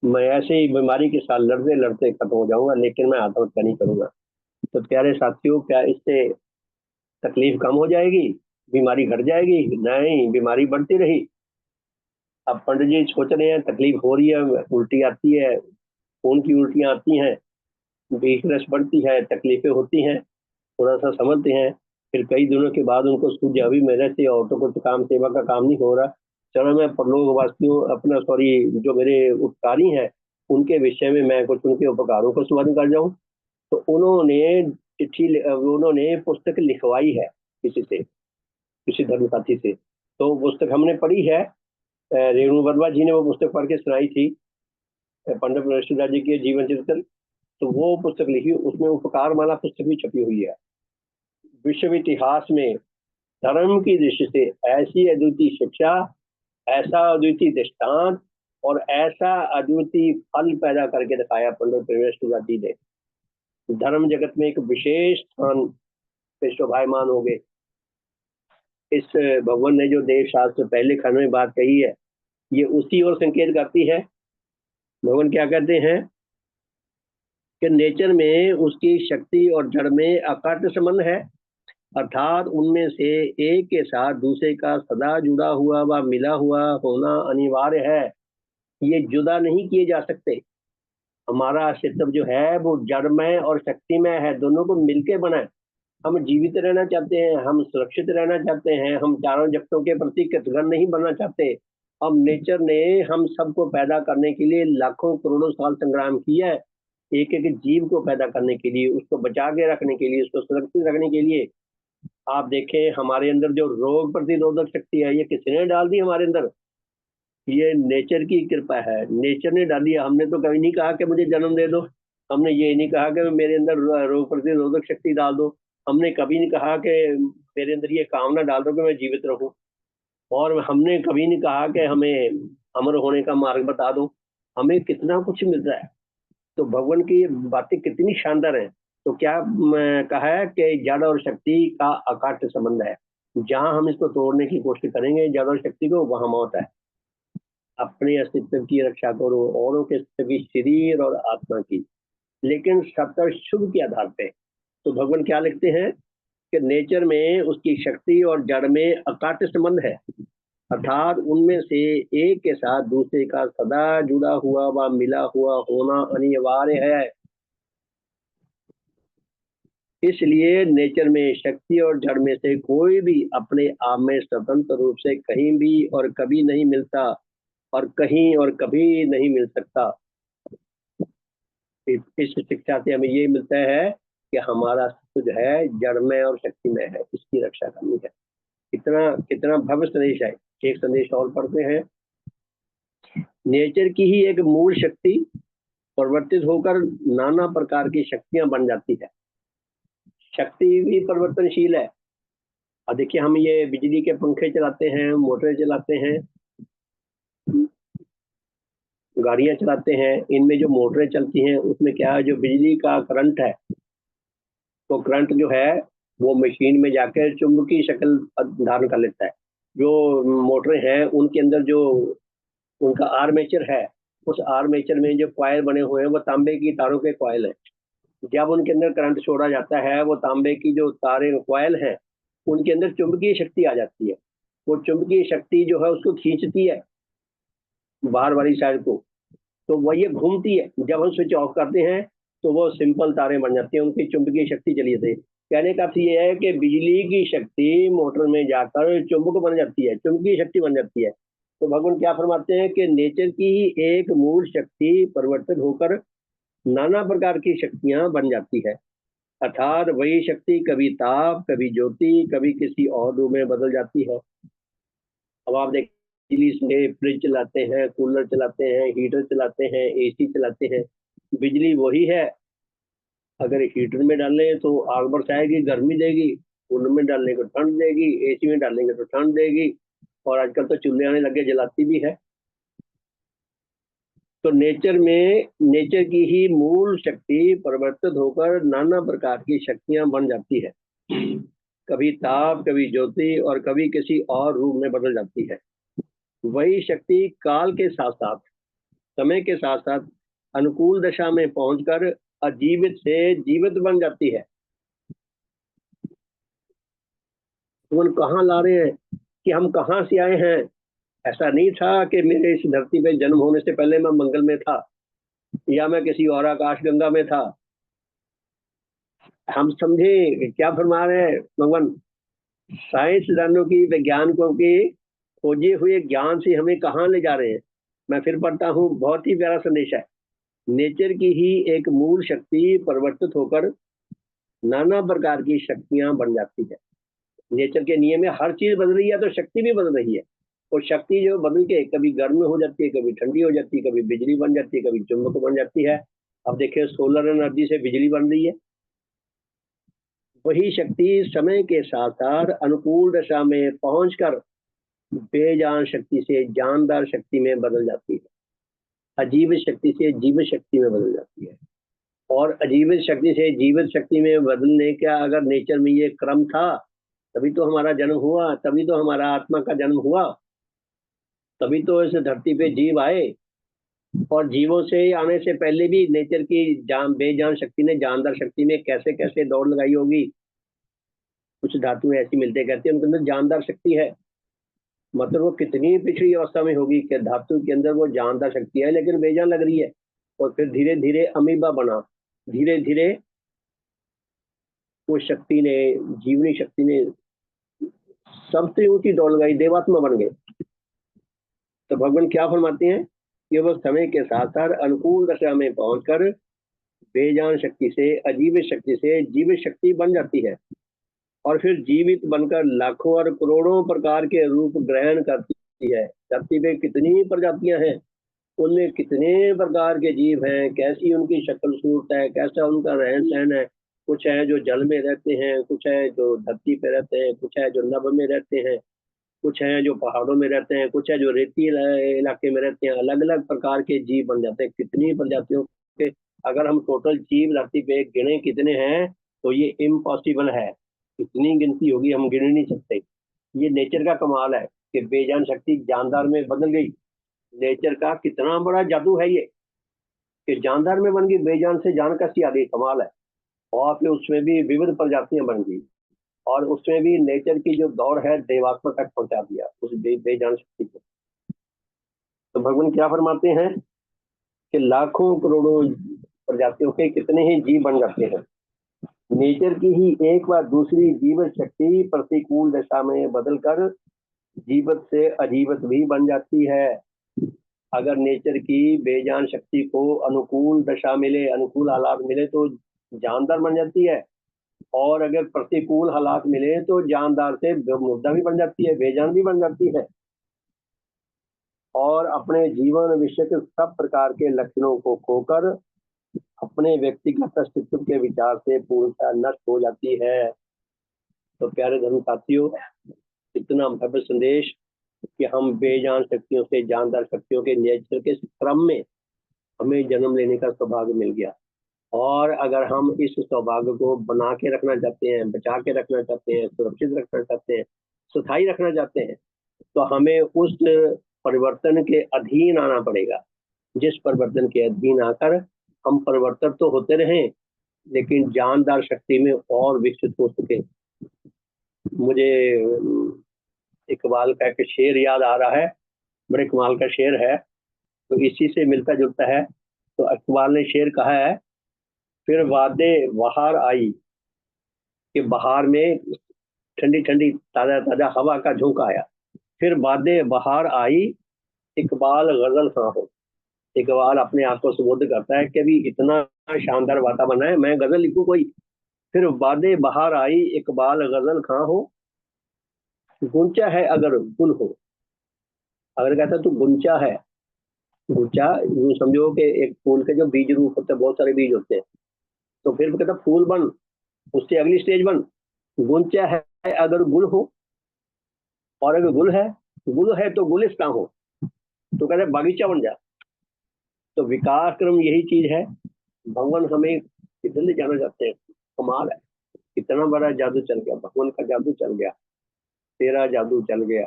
मैं ऐसे ही बीमारी के साथ लड़ते लड़ते खत्म हो जाऊंगा, लेकिन मैं आत्महत्या नहीं करूंगा। तो प्यारे साथियों, क्या इससे तकलीफ कम हो जाएगी, बीमारी घट जाएगी? नहीं, बीमारी बढ़ती रही। अब पंडित जी सोच रहे हैं तकलीफ हो रही है, उल्टी आती है, खून की उल्टियां आती हैं, वीकनेस बढ़ती है, तकलीफें होती हैं, थोड़ा सा समझते हैं, फिर कई दिनों के बाद उनको सूझ अभी मेरे से और तो कुछ काम सेवा का काम नहीं हो रहा, चलो मैं परलोकवासियों अपना जो मेरे उपकारी हैं उनके विषय में मैं कुछ उनके उपकारों को स्मरण कर जाऊं। तो उन्होंने पुस्तक लिखवाई है किसी धर्म साथी से। तो पुस्तक हमने पढ़ी है, रेणु वर्मा जी ने वो पुस्तक पढ़ के सुनाई थी, पंडित परमेश्वर जी के जीवन चरित्र। तो वो पुस्तक लिखी, उसमें उपकार माला पुस्तक भी छपी हुई है। विश्व इतिहास में धर्म की दृष्टि से ऐसी अद्वितीय शिक्षा, ऐसा अद्वितीय दृष्टांत और ऐसा अद्वितीय फल पैदा करके दिखाया पंडित परमेश्वर जी ने। धर्म जगत में एक विशेष स्थान पे शोभायमान हो गए। इस भगवान ने जो देव शास्त्र पहले खंड में बात कही है, ये उसी ओर संकेत करती है। भगवान क्या कहते हैं कि नेचर में उसकी शक्ति और जड़ में अकाट्य संबंध है, अर्थात उनमें से एक के साथ दूसरे का सदा जुड़ा हुआ व मिला हुआ होना अनिवार्य है। ये जुदा नहीं किए जा सकते। हमारा अस्तित्व जो है वो जड़मय और शक्तिमय है, दोनों को मिलके बना है। हम जीवित रहना चाहते हैं, हम सुरक्षित रहना चाहते हैं, हम चारों जगतों के प्रति कृतघ्न नहीं बनना चाहते। अब नेचर ने हम सबको पैदा करने के लिए लाखों करोड़ों साल संग्राम किया है, एक एक जीव को पैदा करने के लिए, उसको बचा के रखने के लिए, उसको सुरक्षित रखने के लिए। आप देखें हमारे अंदर जो रोग प्रतिरोधक शक्ति है, ये किसने डाल दी हमारे अंदर? ये नेचर की कृपा है, नेचर ने डाली है। हमने तो कभी नहीं कहा कि मुझे जन्म दे दो, हमने ये नहीं कहा कि मेरे अंदर रोग प्रतिरोधक शक्ति डाल दो, हमने कभी नहीं कहा कि मेरे अंदर ये कामना डाल दो कि मैं जीवित रहूं, और हमने कभी नहीं कहा कि हमें अमर होने का मार्ग बता दो। हमें कितना कुछ मिल रहा है। तो भगवान की ये बातें कितनी शानदार है। तो क्या कहा है कि जड़ और शक्ति का अकाट्य संबंध है। जहां हम इसको तोड़ने की कोशिश करेंगे जड़ और शक्ति को, वहां मौत है। अपने अस्तित्व की रक्षा करो, औरों के अस्तित्व की, शरीर और आत्मा की, लेकिन सत्य शुभ के आधार पे। तो भगवान क्या लिखते हैं कि नेचर में उसकी शक्ति और जड़ में अकाट्य संबंध है, अर्थात उनमें से एक के साथ दूसरे का सदा जुड़ा हुआ व मिला हुआ होना अनिवार्य है। इसलिए नेचर में शक्ति और जड़ में से कोई भी अपने आप में स्वतंत्र रूप से कहीं भी और कभी नहीं मिलता, और कहीं और कभी नहीं मिल सकता। इस शिक्षा से हमें ये मिलता है कि हमारा जो है जड़ में और शक्ति में है, इसकी रक्षा करनी है। कितना कितना भव्य संदेश है। एक संदेश और पढ़ते हैं। नेचर की ही एक मूल शक्ति परिवर्तित होकर नाना प्रकार की शक्तियां बन जाती है। शक्ति भी परिवर्तनशील है। और देखिए हम ये बिजली के पंखे चलाते हैं, मोटरें चलाते हैं, गाड़ियां चलाते हैं, इनमें जो मोटरें चलती हैं उसमें क्या है, जो बिजली का करंट है, तो करंट जो है वो मशीन में जाकर चुंबकीय शक्ल धारण कर लेता है। जो मोटरें हैं उनके अंदर जो उनका आर्मेचर है, उस आर्मेचर में जो कॉइल बने हुए हैं वो तांबे की तारों के कॉइल हैं। जब उनके अंदर करंट छोड़ा जाता है, वो तांबे की जो तारे कॉइल हैं उनके अंदर चुंबकीय शक्ति आ जाती है। वो चुंबकीय शक्ति जो है उसको खींचती है, बाहर वाली साइड को, तो वह ये घूमती है। जब हम स्विच ऑफ करते हैं तो वो सिंपल तारे बन जाते हैं, उनकी चुंबकीय शक्ति चली जाती है। कहने का अर्थ ये है कि बिजली की शक्ति मोटर में जाकर चुंबक बन जाती है, चुंबकीय शक्ति बन जाती है। तो भगवान क्या फरमाते हैं कि नेचर की ही एक मूल शक्ति परिवर्तित होकर नाना प्रकार की शक्तियां बन जाती है, अर्थात वही शक्ति कभी ताप, कभी ज्योति, कभी किसी और रूप में बदल जाती है। अब आप देखिए, बिजली से फ्रिज चलाते हैं, कूलर चलाते हैं, हीटर चलाते हैं, एसी चलाते हैं। बिजली वही है, अगर हीटर में डालें तो आग बरसाएगी, गर्मी देगी, कूलर में डालने को ठंड देगी, एसी में डालेंगे तो ठंड देगी, और आजकल तो चूल्हे आने लगे, जलाती भी है। तो नेचर की ही मूल शक्ति परिवर्तित होकर नाना प्रकार की शक्तियां बन जाती है, कभी ताप, कभी ज्योति, और कभी किसी और रूप में बदल जाती है। वही शक्ति काल के साथ साथ, समय के साथ साथ अनुकूल दशा में पहुंचकर अजीवित से जीवित बन जाती है। तो हम कहाँ ला रहे हैं कि हम कहाँ से आए हैं? ऐसा नहीं था कि मेरे इस धरती पे जन्म होने से पहले मैं मंगल में था, या मैं किसी और आकाश गंगा में था। हम समझे क्या फरमा रहे हैं भगवान? साइंसदानों की, वैज्ञानिकों की खोजे हुए ज्ञान से हमें कहाँ ले जा रहे हैं? मैं फिर पढ़ता हूँ, बहुत ही प्यारा संदेश है। नेचर की ही एक मूल शक्ति परिवर्तित होकर नाना प्रकार की शक्तियां बन जाती है। नेचर के नियम में हर चीज बदल रही है, तो शक्ति भी बदल रही है। और शक्ति जो बदल के कभी गर्म हो जाती है, कभी ठंडी हो जाती है, कभी बिजली बन जाती है, कभी चुंबक बन जाती है। अब देखिए, सोलर एनर्जी से बिजली बन रही है। वही शक्ति समय के साथ साथ अनुकूल दशा में पहुंचकर बेजान शक्ति से जानदार शक्ति में बदल जाती है, अजीवित शक्ति से जीवित शक्ति में बदल जाती है। और अजीवित शक्ति से जीवित शक्ति में बदलने का अगर नेचर में ये क्रम था, तभी तो हमारा जन्म हुआ, तभी तो हमारा आत्मा का जन्म हुआ, तभी तो इस धरती पे जीव आए। और जीवों से आने से पहले भी नेचर की बेजान शक्ति ने जानदार शक्ति में कैसे कैसे दौड़ लगाई होगी। कुछ धातु ऐसी मिलते, कहते हैं उनके अंदर जानदार शक्ति है। मतलब वो कितनी पिछड़ी अवस्था में होगी कि धातु के अंदर वो जानदार शक्ति है, लेकिन बेजान लग रही है। और फिर धीरे धीरे अमीबा बना, धीरे धीरे वो शक्ति ने, जीवनी शक्ति ने सबसे ऊंची दौड़ लगाई, देवात्मा बन गए। तो भगवान क्या फरमाते हैं कि वो समय के साथ साथ अनुकूल दशा में पहुंचकर बेजान शक्ति से, अजीवित शक्ति से जीवित शक्ति बन जाती है, और फिर जीवित बनकर लाखों और करोड़ों प्रकार के रूप ग्रहण करती है। धरती पे कितनी प्रजातियां हैं, उनमें कितने प्रकार के जीव हैं, कैसी उनकी शक्ल सूरत है, कैसा उनका रहन सहन है। कुछ है जो जल में रहते हैं, कुछ है जो धरती पे रहते हैं, कुछ है जो नभ में रहते हैं, कुछ है जो पहाड़ों में रहते हैं, कुछ है जो रेती इलाके में रहते हैं। अलग अलग प्रकार के जीव बन जाते हैं, कितनी प्रजातियों के। अगर हम टोटल जीव धरती पे गिने कितने हैं, तो ये इम्पॉसिबल है, कितनी गिनती होगी हम गिन नहीं सकते। ये नेचर का कमाल है कि बेजान शक्ति जानदार में बदल गई। नेचर का कितना बड़ा जादू है ये कि जानदार में बन गई, बेजान से जान कैसी आ गई, कमाल है। और फिर उसमें भी विविध प्रजातियां बन गई, और उसमें भी नेचर की जो दौड़ है देवात्मा तक पहुंचा दिया उस बेजान शक्ति को। तो भगवान क्या फरमाते हैं कि लाखों करोड़ों प्रजातियों के कितने ही जीव बन जाते हैं। नेचर की ही एक बार दूसरी जीवित शक्ति प्रतिकूल दशा में बदलकर जीवित से अजीवित भी बन जाती है। अगर नेचर की बेजान शक्ति को अनुकूल दशा मिले, अनुकूल हालात मिले, तो जानदार बन जाती है, और अगर प्रतिकूल हालात मिले तो जानदार से मुर्दा भी बन जाती है, बेजान भी बन जाती है, और अपने जीवन विषय के सब प्रकार के लक्षणों को खोकर अपने व्यक्तिगत अस्तित्व के विचार से पूर्णतः नष्ट हो जाती है। तो प्यारे धर्म साथियों, इतना भव्य संदेश कि हम बेजान शक्तियों से जानदार शक्तियों के नेचर के क्रम में हमें जन्म लेने का सौभाग्य मिल गया। और अगर हम इस सौभाग्य को बना के रखना चाहते हैं, बचा के रखना चाहते हैं, सुरक्षित रखना चाहते हैं, स्थायी रखना चाहते हैं, तो हमें उस परिवर्तन के अधीन आना पड़ेगा, जिस परिवर्तन के अधीन आकर हम परिवर्तन तो होते रहें, लेकिन जानदार शक्ति में और विकसित हो सके। मुझे इकबाल का एक शेर याद आ रहा है, बड़े कमाल का शेर है तो इसी से मिलता जुलता है। तो इकबाल ने शेर कहा है, फिर वादे बहार आई, कि बहार में ठंडी ठंडी ताजा ताजा हवा का झोंका आया। फिर वादे बहार आई, इकबाल गजल सा हो। इकबाल अपने आप को संबोधित करता है कि अभी इतना शानदार वातावरण है, मैं गजल लिखूं कोई। फिर वादे बहार आई, इकबाल गजल खां हो, गुंचा है अगर गुल हो। अगर कहता तू गुंचा है, गुंचा यूं समझो कि एक फूल के जो बीज रूप होते हैं, बहुत सारे बीज होते हैं, तो फिर वो कहता फूल बन, उससे अगली स्टेज बन। गुंचा है अगर गुल हो, और अगर गुल है तो गुलिस्तां हो, तो कहते बागीचा बन जा। तो विकास क्रम यही चीज है। भगवान हमें कितने जाना चाहते हैं, कमाल है। कितना बड़ा जादू चल गया, भगवान का जादू चल गया, तेरा जादू चल गया,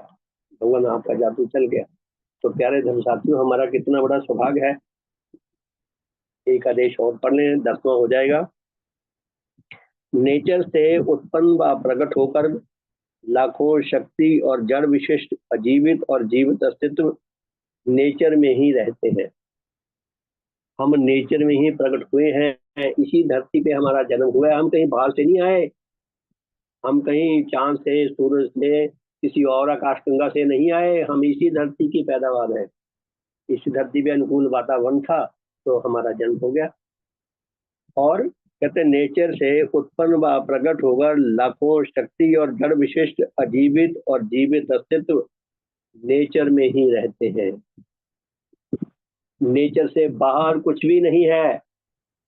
भगवान आपका जादू चल गया। तो प्यारे धर्म साथियों, हमारा कितना बड़ा सौभाग्य है। एक आदेश और पढ़ लें, 10वां हो जाएगा। नेचर से उत्पन्न व प्रकट होकर लाखों शक्ति और जड़ विशिष्ट अजीवित और जीवित अस्तित्व नेचर में ही रहते हैं। हम नेचर में ही प्रकट हुए हैं, इसी धरती पे हमारा जन्म हुआ है। हम कहीं बाहर से नहीं आए, हम कहीं चांद से, सूरज से, किसी और आकाशगंगा से नहीं आए। हम इसी धरती की पैदावार है। इसी धरती पे अनुकूल वातावरण था तो हमारा जन्म हो गया। और कहते नेचर से उत्पन्न व प्रकट होकर लाखों शक्ति और जड़ विशिष्ट अजीवित और जीवित अस्तित्व नेचर में ही रहते हैं। नेचर से बाहर कुछ भी नहीं है।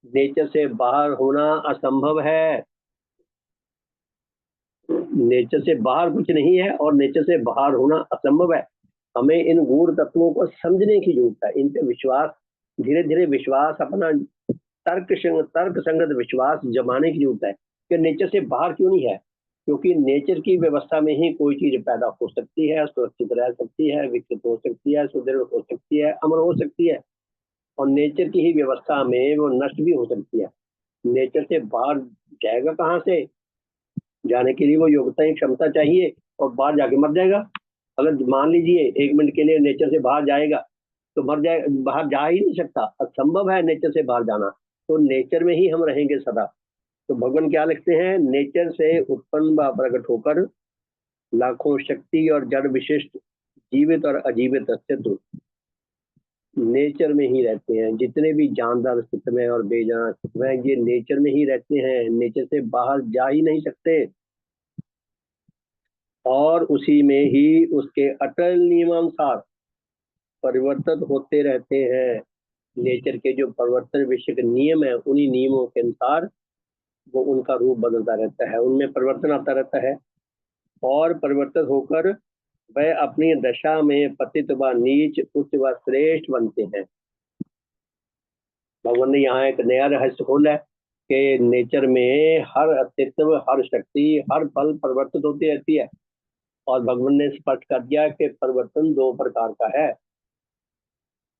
नेचर से बाहर होना असंभव है। नेचर से बाहर कुछ नहीं है और नेचर से बाहर होना असंभव है। हमें इन गूढ़ तत्वों को समझने की जरूरत है। इन पे विश्वास, धीरे धीरे विश्वास, अपना तर्क संगत विश्वास जमाने की जरूरत है कि नेचर से बाहर क्यों नहीं है। क्योंकि नेचर की व्यवस्था में ही कोई चीज पैदा हो सकती है, सुरक्षित रह सकती है, विकसित हो सकती है, सुदृढ़ हो सकती है, अमर हो सकती है। और नेचर की ही व्यवस्था में वो नष्ट भी हो सकती है। नेचर से बाहर जाएगा कहाँ से? जाने के लिए वो योग्यता, क्षमता चाहिए, और बाहर जाके मर जाएगा। अगर मान लीजिए 1 मिनट के लिए नेचर से बाहर जाएगा तो मर जाए, बाहर जा ही नहीं सकता, असंभव है नेचर से बाहर जाना। तो नेचर में ही हम रहेंगे सदा। तो भगवान क्या लिखते हैं, नेचर से उत्पन्न व प्रकट होकर लाखों शक्ति और जड़ विशिष्ट जीवित और अजीवित अस्तित्व नेचर में ही रहते हैं। जितने भी जानदार अस्तित्व हैं और बेजान अस्तित्व हैं, ये नेचर में ही रहते हैं, नेचर से बाहर जा ही नहीं सकते। और उसी में ही उसके अटल नियमानुसार परिवर्तित होते रहते हैं। नेचर के जो परिवर्तन विषय के नियम है, उन्हीं नियमों के अनुसार वो उनका रूप बदलता रहता है, उनमें परिवर्तन आता रहता है। और परिवर्तित होकर वह अपनी दशा में पतित व नीच, उच्च व श्रेष्ठ बनते हैं। भगवान ने यहाँ एक नया रहस्य खोला है कि नेचर में हर अस्तित्व, हर शक्ति, हर फल परिवर्तित होती रहती है। और भगवान ने स्पष्ट कर दिया कि परिवर्तन 2 प्रकार का है।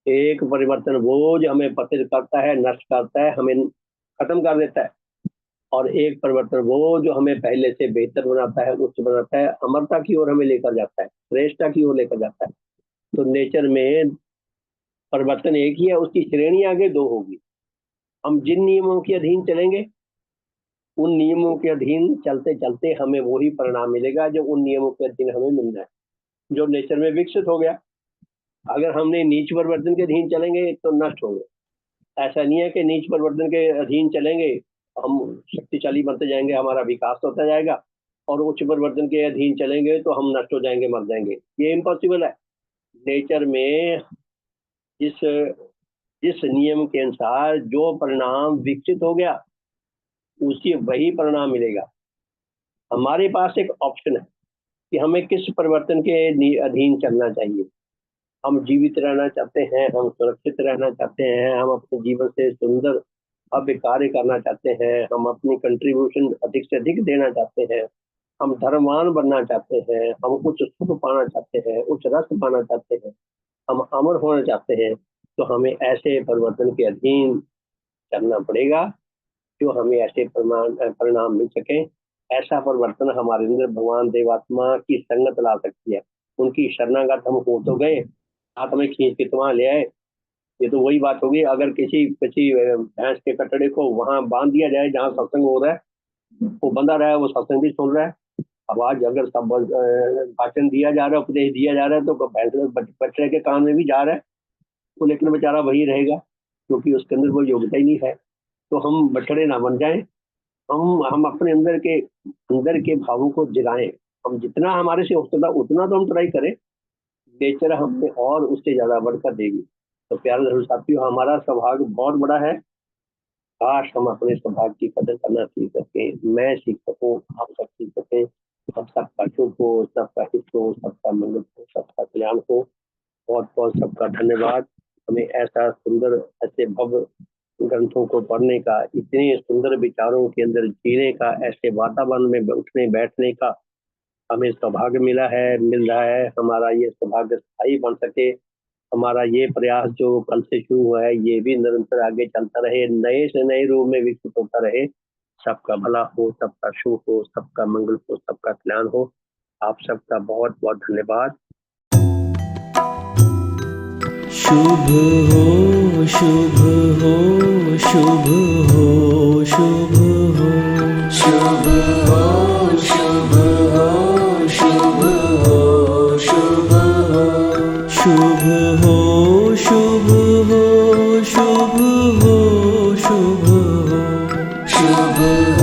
एक परिवर्तन वो जो हमें पतित करता है, नष्ट करता है, हमें खत्म कर देता है। और एक परिवर्तन वो जो हमें पहले से बेहतर बनाता है, उच्च बनाता है, अमरता की ओर हमें लेकर जाता है, श्रेष्ठता की ओर लेकर जाता है। तो नेचर में परिवर्तन एक ही है, उसकी श्रेणी आगे 2 होगी। हम जिन नियमों के अधीन चलेंगे, उन नियमों के अधीन चलते चलते हमें वही परिणाम मिलेगा जो उन नियमों के अधीन हमें मिलना है, जो नेचर में विकसित हो गया। अगर हमने नीच परिवर्तन के अधीन चलेंगे तो नष्ट होंगे। ऐसा नहीं है कि नीच परिवर्तन के अधीन चलेंगे हम शक्तिशाली बनते जाएंगे, हमारा विकास होता जाएगा, और उच्च परिवर्तन के अधीन चलेंगे तो हम नष्ट हो जाएंगे, मर जाएंगे। ये इम्पॉसिबल है। नेचर में जिस जिस नियम के अनुसार जो परिणाम विकसित हो गया, उसी वही परिणाम मिलेगा। हमारे पास एक ऑप्शन है कि हमें किस परिवर्तन के अधीन चलना चाहिए। हम जीवित रहना चाहते हैं, हम सुरक्षित रहना चाहते हैं, हम अपने जीवन से सुंदर भव्य कार्य करना चाहते हैं, हम अपनी कंट्रीब्यूशन अधिक से अधिक देना चाहते हैं, हम धर्मवान बनना चाहते हैं, हम उच्च सुख पाना चाहते हैं, उच्च रस पाना चाहते हैं, हम अमर होना चाहते हैं। तो हमें ऐसे परिवर्तन के अधीन चलना पड़ेगा जो हमें ऐसे परिणाम मिल सके। ऐसा परिवर्तन हमारे अंदर भगवान देवात्मा की संगत ला सकती है। उनकी शरणागत हम हो तो गए, हाथ में खींच के तुम्हारा ले आए, ये तो वही बात होगी, अगर किसी किसी भैंस के कटड़े को वहां बांध दिया जाए जहाँ सत्संग हो रहा है, वो बंधा रहा है, वो सत्संग भी सुन रहा है। अब आज अगर सब भाषण दिया जा रहा है, उपदेश दिया जा रहा है, तो भैंस बछड़े के कान में भी जा रहा है वो, लेकिन बेचारा वही रहेगा क्योंकि उसके अंदर कोई योग्यता ही नहीं है। तो हम बछड़े ना बन जाएं, हम अपने अंदर के भावों को जगाएं। हम जितना हमारे से हो सकता उतना तो हम ट्राई करें, नेचर हमें और उससे ज्यादा बढ़कर देगी। तो प्यारे धर्म साथियों, हमारा सौभाग्य बहुत बड़ा है। काश हम अपने सौभाग्य की कदर करना सीख सके, मैं सीख सकूं, आप सब सीख सके। हम सबका शुभ हो, सबका हित हो, सबका मंगल हो, सबका कल्याण हो। बहुत बहुत सबका धन्यवाद। हमें ऐसा सुंदर, ऐसे भव्य ग्रंथों को पढ़ने का, इतने सुंदर विचारों के अंदर जीने का, ऐसे वातावरण में उठने बैठने का हमें सौभाग्य मिल रहा है। हमारा ये सौभाग्य स्थायी बन सके। हमारा ये प्रयास जो कल से शुरू हुआ है, ये भी निरंतर आगे चलता रहे, नए से नए रूप में विकसित होता रहे। सबका भला हो, सबका शुभ हो, सबका मंगल हो, सबका कल्याण हो। आप सबका बहुत बहुत धन्यवाद। शुभ हो, शुभ हो, शुभ हो, शुभ हो, शुभ हो, शुभ हो, शुभ हो, शुभ हो, शुभ हो, शुभ हो, शुभ हो, शुभ हो, शुभ हो।